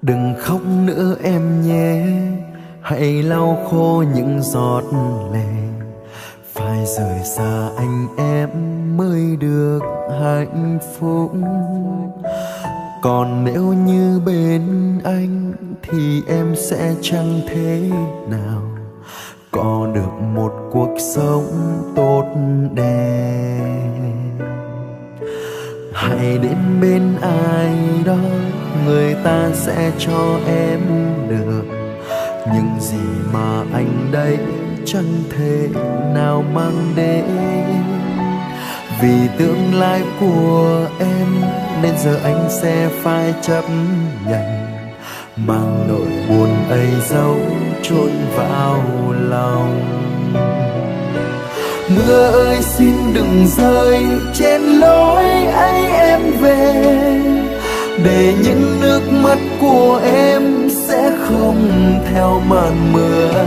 Đừng khóc nữa em nhé, hãy lau khô những giọt lệ. Phải rời xa anh em mới được hạnh phúc. Còn nếu như bên anh thì em sẽ chẳng thế nào có được một cuộc sống tốt đẹp. Hãy đến bên ai đó, người ta sẽ cho em được những gì mà anh đây chẳng thể nào mang đến. Vì tương lai của em nên giờ anh sẽ phải chấp nhận mang nỗi buồn ấy giấu chôn vào lòng. Mưa ơi xin đừng rơi trên lối ấy em về, để những nước mắt của em sẽ không theo màn mưa,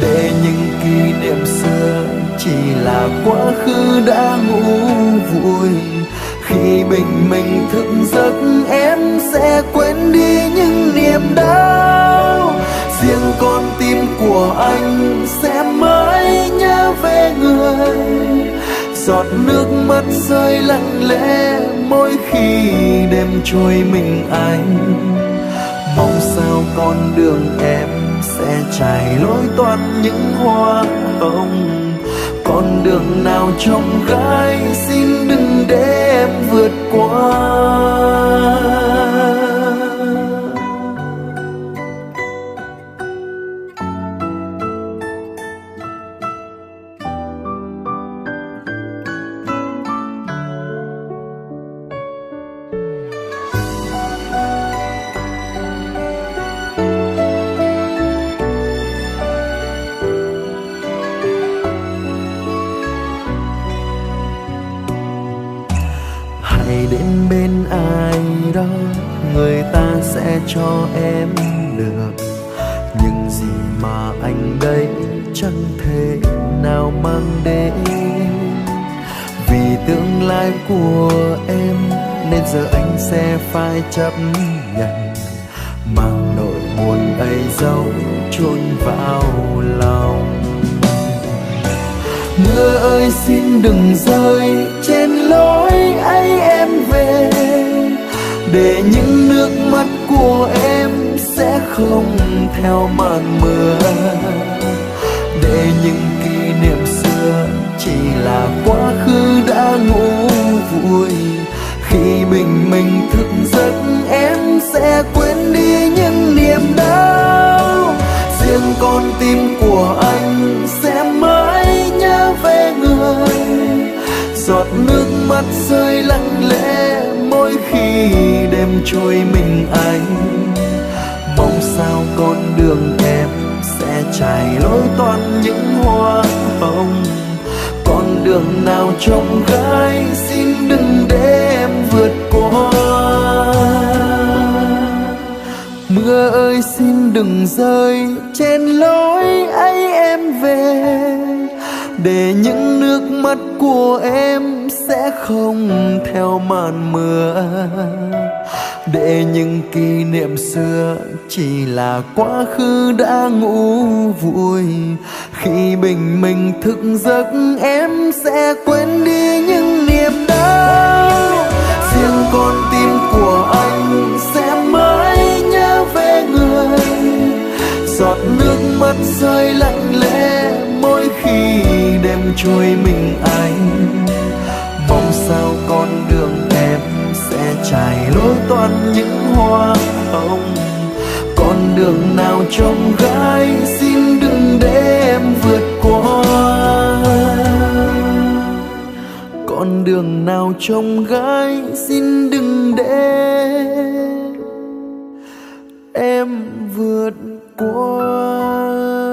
để những kỷ niệm xưa chỉ là quá khứ đã ngủ vùi. Khi bình minh thức giấc em sẽ quên đi những niềm đau, riêng con tim của anh sẽ mãi nhớ về người. Giọt nước mắt rơi lặng lẽ mỗi khi đêm trôi mình anh. Mong sao con đường em sẽ trải lối toan những hoa hồng. Con đường nào trông gai xin đừng để em vượt qua. Hãy đến bên ai đó, người ta sẽ cho em được những gì mà anh đây chẳng thể nào mang đến. Vì tương lai của em nên giờ anh sẽ phải chấp nhận mang nỗi buồn ấy giấu chôn vào lòng. Mưa ơi xin đừng rơi trên lối ấy em về, để những nước mắt của em sẽ không theo màn mưa, để những kỷ niệm xưa chỉ là quá khứ đã ngủ vùi. Khi bình minh thức giấc em sẽ quên đi những niềm đau, riêng con tim của anh sẽ mãi nhớ về người. Giọt nước mắt rơi lặng lẽ mỗi khi đêm trôi mình anh. Mong sao con đường em sẽ trải lối toan những hoa hồng. Con đường nào trông gai xin đừng để em vượt qua. Mưa ơi xin đừng rơi trên lối ấy em về, để những nước mắt của em sẽ không theo màn mưa, để những kỷ niệm xưa chỉ là quá khứ đã ngủ vùi. Khi bình minh thức giấc em sẽ quên đi những niềm đau, riêng con tim của anh sẽ mãi nhớ về người. Giọt nước mắt rơi lặng lẽ mỗi khi đêm trôi mình anh. Mong sao con đường em sẽ trải lối toan những hoa hồng. Con đường nào trông gai xin đừng để em vượt qua. con đường nào trông gai xin đừng để em vượt qua.